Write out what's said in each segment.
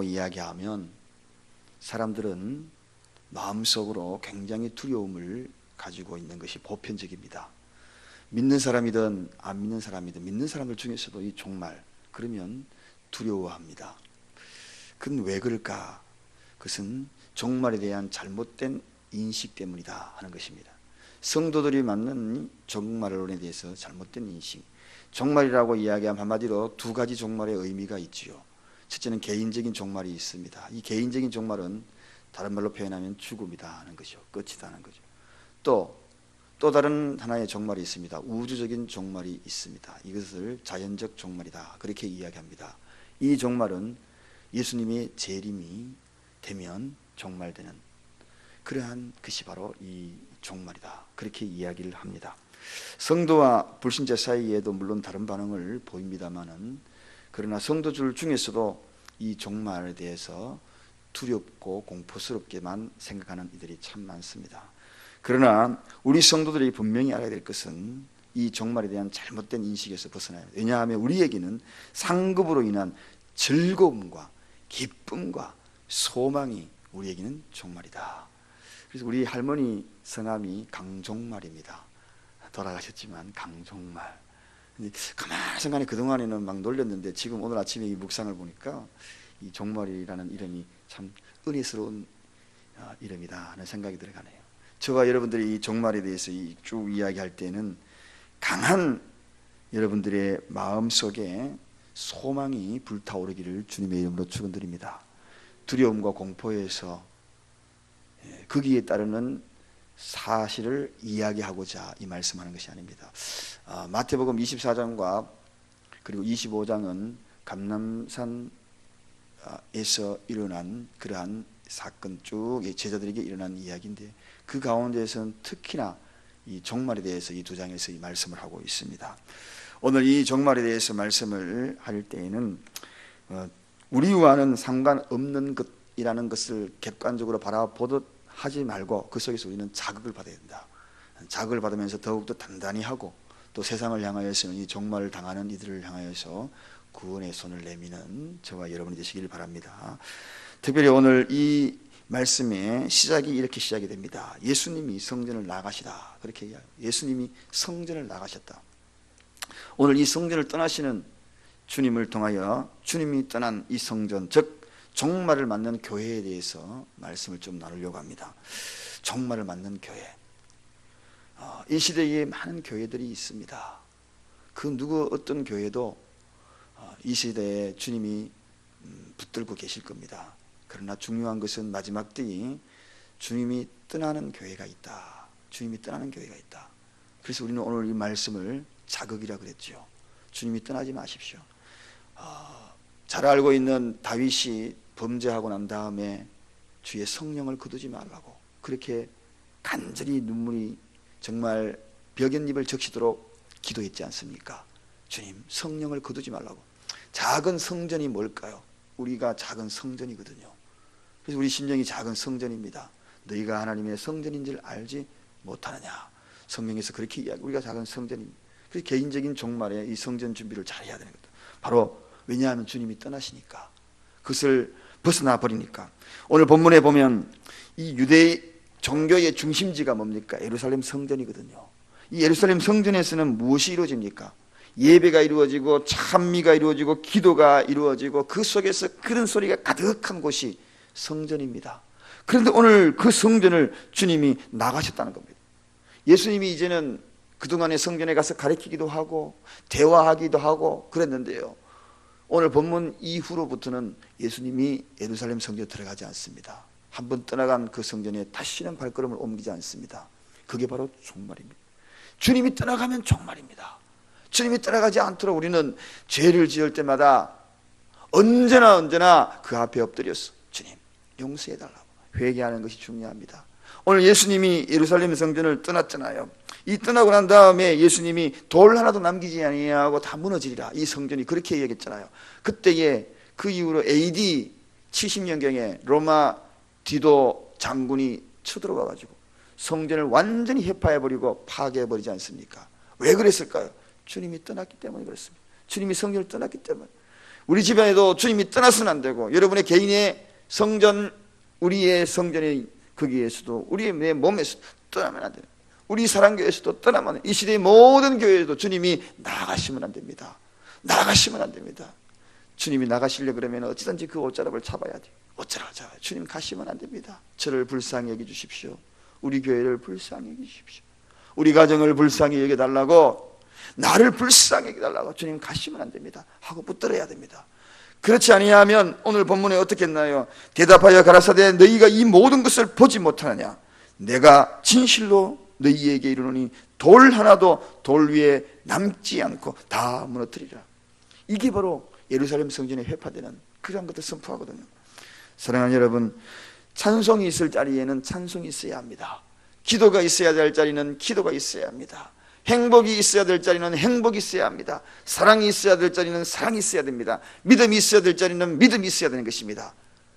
이야기하면 사람들은 마음속으로 굉장히 두려움을 가지고 있는 것이 보편적입니다. 믿는 사람이든 안 믿는 사람이든 믿는 사람들 중에서도 이 종말 그러면 두려워합니다. 그건 왜 그럴까? 그것은 종말에 대한 잘못된 인식 때문이다 하는 것입니다. 성도들이 맞는 종말론에 대해서 잘못된 인식. 종말이라고 이야기하면 한마디로 두 가지 종말의 의미가 있지요. 첫째는 개인적인 종말이 있습니다. 이 개인적인 종말은 다른 말로 표현하면 죽음이다 하는 것이죠. 끝이다 하는 거죠. 또 다른 하나의 종말이 있습니다. 우주적인 종말이 있습니다. 이것을 자연적 종말이다 그렇게 이야기합니다. 이 종말은 예수님의 재림이 되면 종말되는 그러한 것이 바로 이 종말이다 그렇게 이야기를 합니다. 성도와 불신자 사이에도 물론 다른 반응을 보입니다만은 그러나 성도들 중에서도 이 종말에 대해서 두렵고 공포스럽게만 생각하는 이들이 참 많습니다. 그러나 우리 성도들이 분명히 알아야 될 것은 이 종말에 대한 잘못된 인식에서 벗어나야 합니다. 왜냐하면 우리에게는 상급으로 인한 즐거움과 기쁨과 소망이 우리에게는 종말이다. 그래서 우리 할머니 성함이 강종말입니다. 돌아가셨지만 강종말. 가만히 생각해 그동안에는 막 놀렸는데 지금 오늘 아침에 이 묵상을 보니까 이 종말이라는 이름이 참 은혜스러운 이름이다 하는 생각이 들어가네요. 저와 여러분들이 이 종말에 대해서 쭉 이야기할 때는 강한 여러분들의 마음속에 소망이 불타오르기를 주님의 이름으로 축원드립니다. 두려움과 공포에서 거기에 따르는 사실을 이야기하고자 이 말씀하는 것이 아닙니다. 마태복음 24장과 그리고 25장은 감람산에서 일어난 그러한 사건 쭉 제자들에게 일어난 이야기인데 그 가운데에서는 특히나 이 종말에 대해서 이 두 장에서 이 말씀을 하고 있습니다. 오늘 이 종말에 대해서 말씀을 할 때에는 우리와는 상관없는 것이라는 것을 객관적으로 바라보듯 하지 말고 그 속에서 우리는 자극을 받아야 된다. 자극을 받으면서 더욱더 단단히 하고 또 세상을 향하여서는 이 종말을 당하는 이들을 향하여서 구원의 손을 내미는 저와 여러분이 되시길 바랍니다. 특별히 오늘 이 말씀의 시작이 이렇게 시작이 됩니다. 예수님이 성전을 나가시다 그렇게 이야기해요. 예수님이 성전을 나가셨다. 오늘 이 성전을 떠나시는 주님을 통하여 주님이 떠난 이 성전 즉 종말을 맞는 교회에 대해서 말씀을 좀 나누려고 합니다. 종말을 맞는 교회. 이 시대에 많은 교회들이 있습니다. 그 누구 어떤 교회도 이 시대에 주님이 붙들고 계실 겁니다. 그러나 중요한 것은 마지막 때에 주님이 떠나는 교회가 있다. 주님이 떠나는 교회가 있다. 그래서 우리는 오늘 이 말씀을 자극이라 그랬죠. 주님이 떠나지 마십시오. 잘 알고 있는 다윗이 범죄하고 난 다음에 주의 성령을 거두지 말라고 그렇게 간절히 눈물이 정말 벽연잎을 적시도록 기도했지 않습니까? 주님 성령을 거두지 말라고. 작은 성전이 뭘까요? 우리가 작은 성전이거든요. 그래서 우리 심령이 작은 성전입니다. 너희가 하나님의 성전인 줄 알지 못하느냐. 성경에서 그렇게 이야기. 우리가 작은 성전입니다. 그래서 개인적인 종말에 이 성전 준비를 잘 해야 되는 거다. 바로 왜냐하면 주님이 떠나시니까 그것을 벗어나 버리니까. 오늘 본문에 보면 이 유대 종교의 중심지가 뭡니까? 예루살렘 성전이거든요. 이 예루살렘 성전에서는 무엇이 이루어집니까? 예배가 이루어지고 찬미가 이루어지고 기도가 이루어지고 그 속에서 그런 소리가 가득한 곳이 성전입니다. 그런데 오늘 그 성전을 주님이 나가셨다는 겁니다. 예수님이 이제는 그동안에 성전에 가서 가르치기도 하고 대화하기도 하고 그랬는데요. 오늘 본문 이후로부터는 예수님이 예루살렘 성전에 들어가지 않습니다. 한번 떠나간 그 성전에 다시는 발걸음을 옮기지 않습니다. 그게 바로 종말입니다. 주님이 떠나가면 종말입니다. 주님이 떠나가지 않도록 우리는 죄를 지을 때마다 언제나 그 앞에 엎드렸어. 주님 용서해달라고 회개하는 것이 중요합니다. 오늘 예수님이 예루살렘 성전을 떠났잖아요. 이 떠나고 난 다음에 예수님이 돌 하나도 남기지 아니하고 다 무너지리라. 이 성전이 그렇게 얘기했잖아요. 그때에 그 이후로 AD 70년경에 로마 디도 장군이 쳐들어가 가지고 성전을 완전히 해파해버리고 파괴해버리지 않습니까? 왜 그랬을까요? 주님이 떠났기 때문에 그렇습니다. 주님이 성전을 떠났기 때문에. 우리 집안에도 주님이 떠나서는 안 되고, 여러분의 개인의 성전, 우리의 성전의 거기에서도, 우리의 내 몸에서 떠나면 안 돼요. 우리 사랑교회에서도 떠나면 안 돼요. 이 시대의 모든 교회에도 주님이 나가시면 안 됩니다. 나가시면 안 됩니다. 주님이 나가시려 그러면 어찌든지 그 옷자락을 잡아야 돼요. 옷자락을 잡아야 돼요. 주님 가시면 안 됩니다. 저를 불쌍히 여겨주십시오. 우리 교회를 불쌍히 여겨주십시오. 우리 가정을 불쌍히 여겨달라고, 나를 불쌍히 여겨달라고 주님 가시면 안 됩니다 하고 붙들어야 됩니다. 그렇지 아니하면 오늘 본문에 어떻게 했나요? 대답하여 가라사대 너희가 이 모든 것을 보지 못하느냐? 내가 진실로 너희에게 이르노니 돌 하나도 돌 위에 남지 않고 다 무너뜨리라. 이게 바로 예루살렘 성전에 회파되는 그런 것들 선포하거든요. 사랑하는 여러분, 찬송이 있을 자리에는 찬송이 있어야 합니다. 기도가 있어야 될 자리는 기도가 있어야 합니다. 행복이 있어야 될 자리는 행복이 있어야 합니다. 사랑이 있어야 될 자리는 사랑이 있어야 됩니다. 믿음이 있어야 될 자리는 믿음이 있어야 되는 것입니다.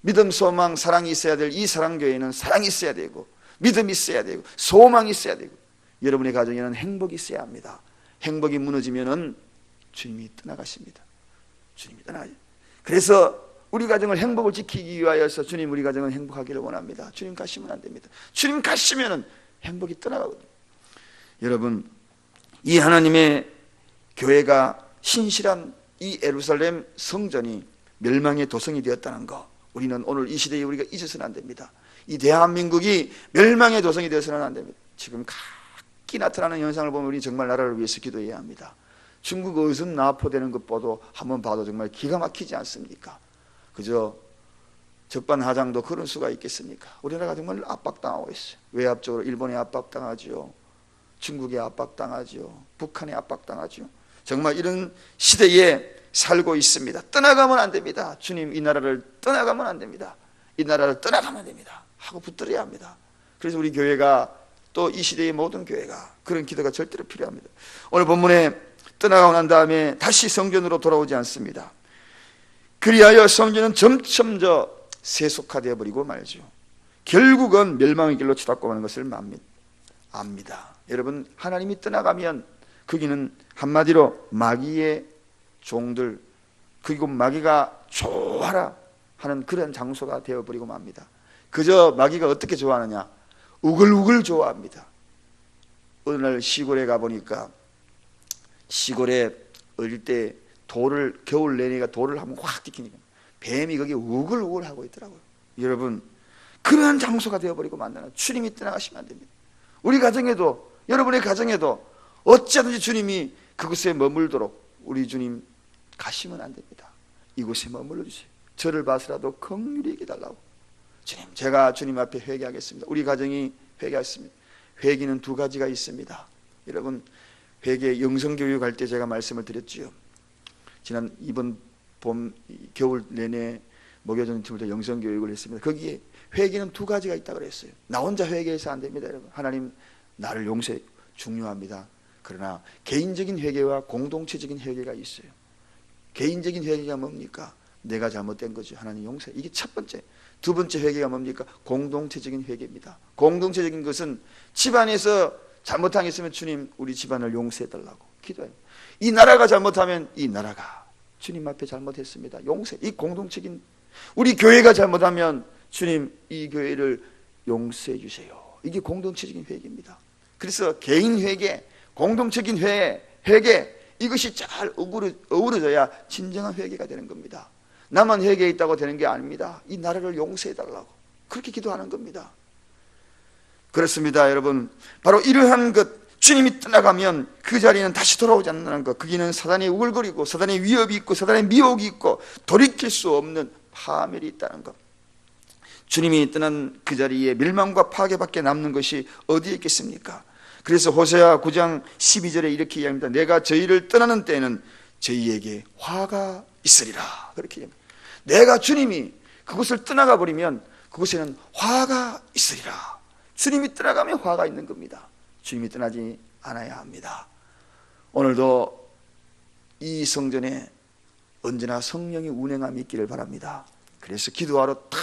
믿음, 소망, 사랑이 있어야 될 이 사랑교회는 사랑이 있어야 되고, 믿음이 있어야 되고, 소망이 있어야 되고, 여러분의 가정에는 행복이 있어야 합니다. 행복이 무너지면은 주님이 떠나가십니다. 주님이 떠나가요. 그래서 우리 가정을 행복을 지키기 위하여서 주님 우리 가정은 행복하기를 원합니다. 주님 가시면 안 됩니다. 주님 가시면은 행복이 떠나가거든요. 여러분, 이 하나님의 교회가 신실한 이 예루살렘 성전이 멸망의 도성이 되었다는 거, 우리는 오늘 이 시대에 우리가 잊어서는 안 됩니다. 이 대한민국이 멸망의 도성이 되어서는 안 됩니다. 지금 각기 나타나는 현상을 보면 우리 정말 나라를 위해서 기도해야 합니다. 중국 어선 납포되는 것보다 한번 봐도 정말 기가 막히지 않습니까? 그저 적반하장도 그런 수가 있겠습니까? 우리나라가 정말 압박당하고 있어요. 외압적으로 일본에 압박당하죠. 중국에 압박당하죠. 북한에 압박당하죠. 정말 이런 시대에 살고 있습니다. 떠나가면 안 됩니다. 주님 이 나라를 떠나가면 안 됩니다. 이 나라를 떠나가면 안 됩니다 하고 붙들어야 합니다. 그래서 우리 교회가, 또 이 시대의 모든 교회가 그런 기도가 절대로 필요합니다. 오늘 본문에 떠나가고 난 다음에 다시 성전으로 돌아오지 않습니다. 그리하여 성전은 점점 세속화되어 버리고 말죠. 결국은 멸망의 길로 치닫고 가는 것을 압니다. 여러분, 하나님이 떠나가면 거기는 한마디로 마귀의 종들, 그리고 마귀가 좋아라 하는 그런 장소가 되어버리고 맙니다. 그저 마귀가 어떻게 좋아하느냐? 우글우글 좋아합니다. 어느 날 시골에 가보니까, 시골에 어릴 때 돌을, 겨울 내내가 돌을 한번 확 디키니까 뱀이 거기에 우글우글 하고 있더라고요. 여러분, 그러한 장소가 되어버리고 만나는, 주님이 떠나가시면 안 됩니다. 우리 가정에도, 여러분의 가정에도 어찌하든지 주님이 그곳에 머물도록 우리 주님 가시면 안 됩니다. 이곳에 머물러 주세요. 저를 봐서라도 긍휼히 여겨달라고. 주님, 제가 주님 앞에 회개하겠습니다. 우리 가정이 회개하겠습니다. 회개는 두 가지가 있습니다. 여러분, 회개 영성교육 할 때 제가 말씀을 드렸지요. 지난 이번 봄, 겨울 내내 목요전 팀부터 영성교육을 했습니다. 거기에 회개는 두 가지가 있다고 그랬어요. 나 혼자 회개해서 안 됩니다, 여러분. 하나님 나를 용서해, 중요합니다. 그러나 개인적인 회개와 공동체적인 회개가 있어요. 개인적인 회개가 뭡니까? 내가 잘못된 거죠. 하나님 용서해. 이게 첫 번째. 두 번째 회개가 뭡니까? 공동체적인 회개입니다. 공동체적인 것은 집안에서 잘못한 게 있으면 주님 우리 집안을 용서해달라고 기도해요. 이 나라가 잘못하면 이 나라가 주님 앞에 잘못했습니다. 용서. 이 공동체적인, 우리 교회가 잘못하면 주님 이 교회를 용서해 주세요. 이게 공동체적인 회개입니다. 그래서 개인 회개, 공동체적인 회개, 이것이 잘 어우러져야 진정한 회개가 되는 겁니다. 나만 회개했다고 되는 게 아닙니다. 이 나라를 용서해달라고 그렇게 기도하는 겁니다. 그렇습니다, 여러분. 바로 이러한 것, 주님이 떠나가면 그 자리는 다시 돌아오지 않는다는 것, 거기는 사단의 우글거리고 사단의 위협이 있고 사단의 미혹이 있고 돌이킬 수 없는 파멸이 있다는 것. 주님이 떠난 그 자리에 멸망과 파괴밖에 남는 것이 어디에 있겠습니까? 그래서 호세아 9장 12절에 이렇게 이야기합니다. 내가 저희를 떠나는 때에는 저희에게 화가 있으리라. 그렇게 얘기합니다. 내가, 주님이 그곳을 떠나가 버리면 그곳에는 화가 있으리라. 주님이 떠나가면 화가 있는 겁니다. 주님이 떠나지 않아야 합니다. 오늘도 이 성전에 언제나 성령의 운행함이 있기를 바랍니다. 그래서 기도하러 탁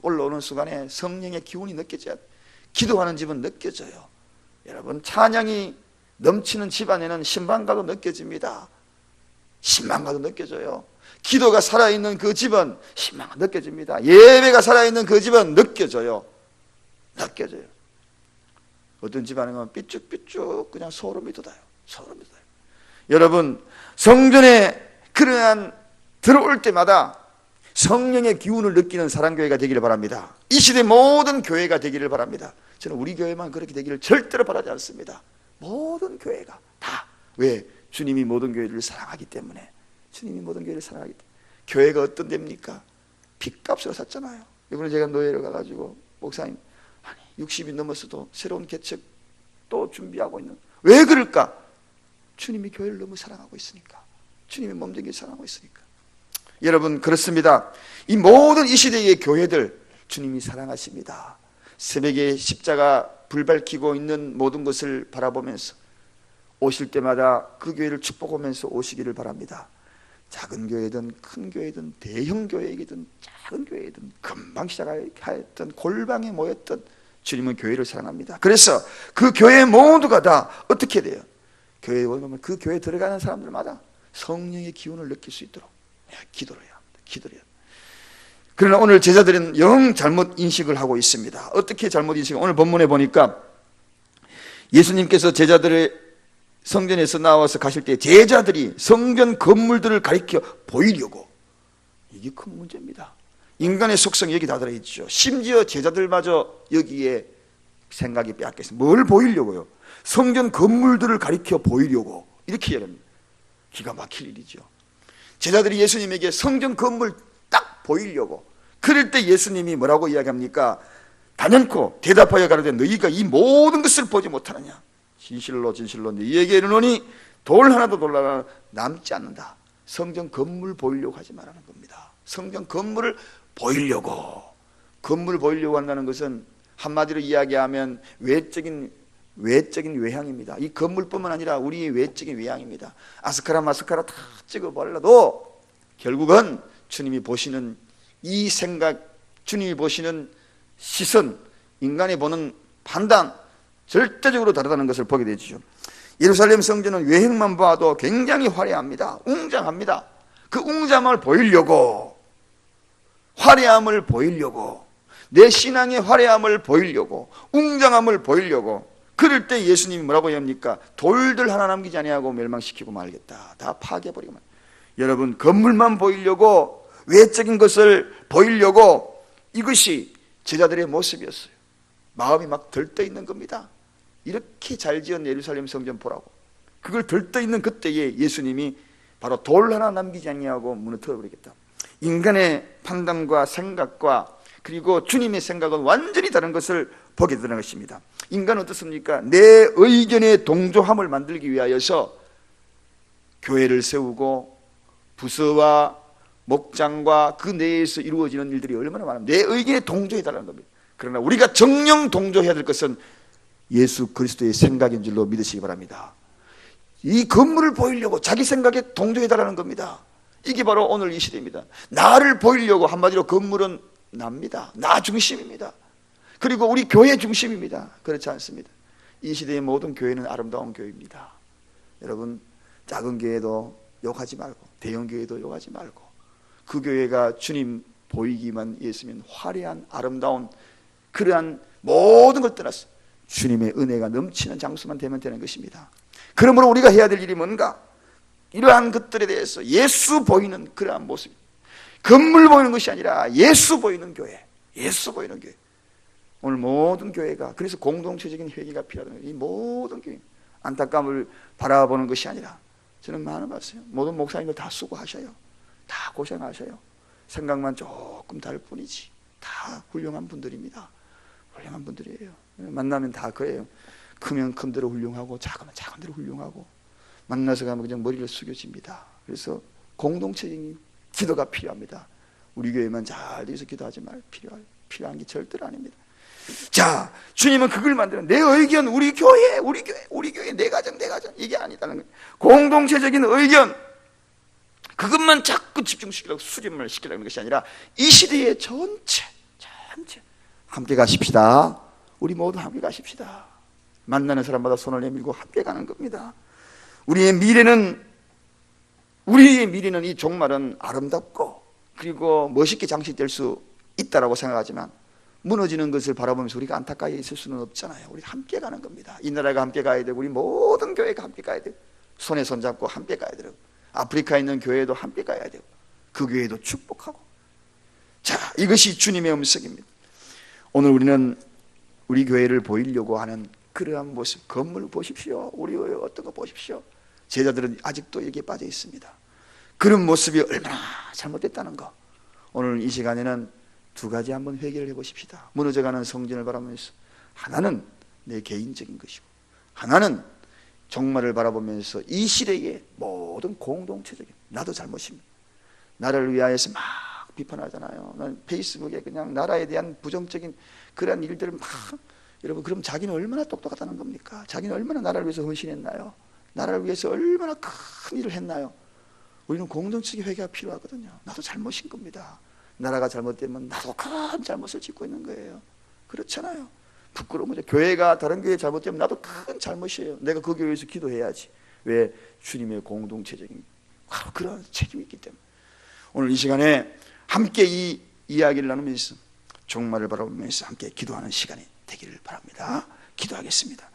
올라오는 순간에 성령의 기운이 느껴져야 돼요. 기도하는 집은 느껴져요. 여러분, 찬양이 넘치는 집안에는 신방가도 느껴집니다. 신방가도 느껴져요. 기도가 살아있는 그 집은 희망이 느껴집니다. 예배가 살아있는 그 집은 느껴져요. 어떤 집안은 삐쭉삐쭉 그냥 소름이 돋아요. 여러분, 성전에 그러한 들어올 때마다 성령의 기운을 느끼는 사랑교회가 되기를 바랍니다. 이 시대 모든 교회가 되기를 바랍니다. 저는 우리 교회만 그렇게 되기를 절대로 바라지 않습니다. 모든 교회가 다. 왜? 주님이 모든 교회를 사랑하기 때문에. 교회가 어떤 데입니까? 핏값으로 샀잖아요. 이번에 제가 노예로 가가지고 목사님, 60이 넘었어도 새로운 개척 또 준비하고 있는. 왜 그럴까? 주님이 교회를 너무 사랑하고 있으니까. 주님의 몸된 게 사랑하고 있으니까. 여러분, 그렇습니다. 이 모든 이 시대의 교회들 주님이 사랑하십니다. 새벽에 십자가 불 밝히고 있는 모든 것을 바라보면서 오실 때마다 그 교회를 축복하면서 오시기를 바랍니다. 작은 교회든 큰 교회든 대형 교회이든 작은 교회이든 금방 시작하였던 골방에 모였던 주님은 교회를 사랑합니다. 그래서 그 교회 모두가 다 어떻게 돼요? 교회에 오면 그 교회에 들어가는 사람들마다 성령의 기운을 느낄 수 있도록 기도를 해야 합니다. 그러나 오늘 제자들은 영 잘못 인식을 하고 있습니다. 어떻게 잘못 인식을? 오늘 본문에 보니까 예수님께서 제자들의 성전에서 나와서 가실 때 제자들이 성전 건물들을 가리켜 보이려고, 이게 큰 문제입니다. 인간의 속성이 여기 다 들어있죠. 심지어 제자들마저 여기에 생각이 빼앗겼어요. 뭘 보이려고요? 성전 건물들을 가리켜 보이려고, 이렇게 얘기합니다. 기가 막힐 일이죠. 제자들이 예수님에게 성전 건물 딱 보이려고, 그럴 때 예수님이 뭐라고 이야기합니까? 단연코 대답하여 가로되 너희가 이 모든 것을 보지 못하느냐? 진실로 너희에게 이르노니 돌 하나도 남지 않는다. 성전 건물 보이려고 하지 말라는 겁니다. 성전 건물을 보이려고. 건물 보이려고 한다는 것은 한마디로 이야기하면 외적인 외향입니다. 이 건물뿐만 아니라 우리의 외적인 외향입니다. 아스카라 다 찍어 발라도 결국은 주님이 보시는 이 생각, 주님이 보시는 시선, 인간이 보는 판단 절대적으로 다르다는 것을 보게 되죠. 예루살렘 성전은 외형만 봐도 굉장히 화려합니다. 웅장합니다. 그 웅장함을 보이려고, 화려함을 보이려고, 내 신앙의 화려함을 보이려고, 웅장함을 보이려고, 그럴 때 예수님이 뭐라고 합니까? 돌들 하나 남기지 아니하고 멸망시키고 말겠다. 다 파괴해버리고 말. 여러분, 건물만 보이려고, 외적인 것을 보이려고, 이것이 제자들의 모습이었어요. 마음이 막 들떠있는 겁니다. 이렇게 잘 지은 예루살렘 성전 보라고. 그걸 들떠있는 그때에 예수님이 바로 돌 하나 남기지 아니하고 무너뜨려버리겠다. 인간의 판단과 생각과 그리고 주님의 생각은 완전히 다른 것을 보게 되는 것입니다. 인간은 어떻습니까? 내 의견에 동조함을 만들기 위하여서 교회를 세우고 부서와 목장과 그 내에서 이루어지는 일들이 얼마나 많습니다. 내 의견에 동조해달라는 겁니다. 그러나 우리가 정령 동조해야 될 것은 예수 그리스도의 생각인 줄로 믿으시기 바랍니다. 이 건물을 보이려고 자기 생각에 동조해달라는 겁니다. 이게 바로 오늘 이 시대입니다. 나를 보이려고, 한마디로 건물은 납니다. 나 중심입니다. 그리고 우리 교회 중심입니다. 그렇지 않습니다. 이 시대의 모든 교회는 아름다운 교회입니다. 여러분, 작은 교회도 욕하지 말고 대형 교회도 욕하지 말고 그 교회가 주님 보이기만 했으면 화려한 아름다운 그러한 모든 걸 떠나서 주님의 은혜가 넘치는 장소만 되면 되는 것입니다. 그러므로 우리가 해야 될 일이 뭔가? 이러한 것들에 대해서 예수 보이는 그러한 모습, 건물 보이는 것이 아니라 예수 보이는 교회, 예수 보이는 교회. 오늘 모든 교회가 그래서 공동체적인 회개가 필요하다는 거예요. 이 모든 교회 안타까움을 바라보는 것이 아니라, 저는 많은 봤어요. 모든 목사님들 다 수고하셔요. 다 고생하셔요. 생각만 조금 다를 뿐이지 다 훌륭한 분들입니다. 훌륭한 분들이에요. 만나면 다 그래요. 크면 큰 대로 훌륭하고 작으면 작은 대로 훌륭하고, 만나서 가면 그냥 머리를 숙여집니다. 그래서 공동체적인 기도가 필요합니다. 우리 교회만 잘 돼서 기도하지 말, 필요한 게 절대로 아닙니다. 자, 주님은 그걸 만드는, 내 의견, 우리 교회, 내 가정, 이게 아니다는 거예요. 공동체적인 의견, 그것만 자꾸 집중시키려고 수렴을 시키려는 것이 아니라 이 시대의 전체 함께 가십시다. 우리 모두 함께 가십시다. 만나는 사람마다 손을 내밀고 함께 가는 겁니다. 우리의 미래는 우리의 미래는 이 종말은 아름답고 그리고 멋있게 장식될 수 있다라고 생각하지만 무너지는 것을 바라보면서 우리가 안타까워 있을 수는 없잖아요. 우리가 함께 가는 겁니다. 이 나라가 함께 가야 되고 우리 모든 교회가 함께 가야 되고 손에 손잡고 함께 가야 되고 아프리카에 있는 교회도 함께 가야 되고 그 교회도 축복하고. 자, 이것이 주님의 음성입니다. 오늘 우리는 우리 교회를 보이려고 하는 그러한 모습, 건물 보십시오. 우리 교회 어떤 거 보십시오. 제자들은 아직도 여기에 빠져 있습니다. 그런 모습이 얼마나 잘못됐다는 거, 오늘 이 시간에는 두 가지 한번 회개를 해보십시다. 무너져가는 성전을 바라보면서 하나는 내 개인적인 것이고 하나는 종말을 바라보면서 이 시대의 모든 공동체적인 나도 잘못입니다. 나를 위하여서 막 비판하잖아요. 난 페이스북에 그냥 나라에 대한 부정적인 그런 일들을 막, 여러분 그럼 자기는 얼마나 똑똑하다는 겁니까? 자기는 얼마나 나라를 위해서 헌신했나요? 나라를 위해서 얼마나 큰 일을 했나요? 우리는 공동체의 회개가 필요하거든요. 나도 잘못인 겁니다. 나라가 잘못되면 나도 큰 잘못을 짓고 있는 거예요. 그렇잖아요. 부끄러운 거죠. 교회가 다른 교회 잘못되면 나도 큰 잘못이에요. 내가 그 교회에서 기도해야지. 왜? 주님의 공동체적인 바로 그런 책임이 있기 때문에 오늘 이 시간에 함께 이 이야기를 나누면서 종말을 바라보면서 함께 기도하는 시간이 되기를 바랍니다. 기도하겠습니다.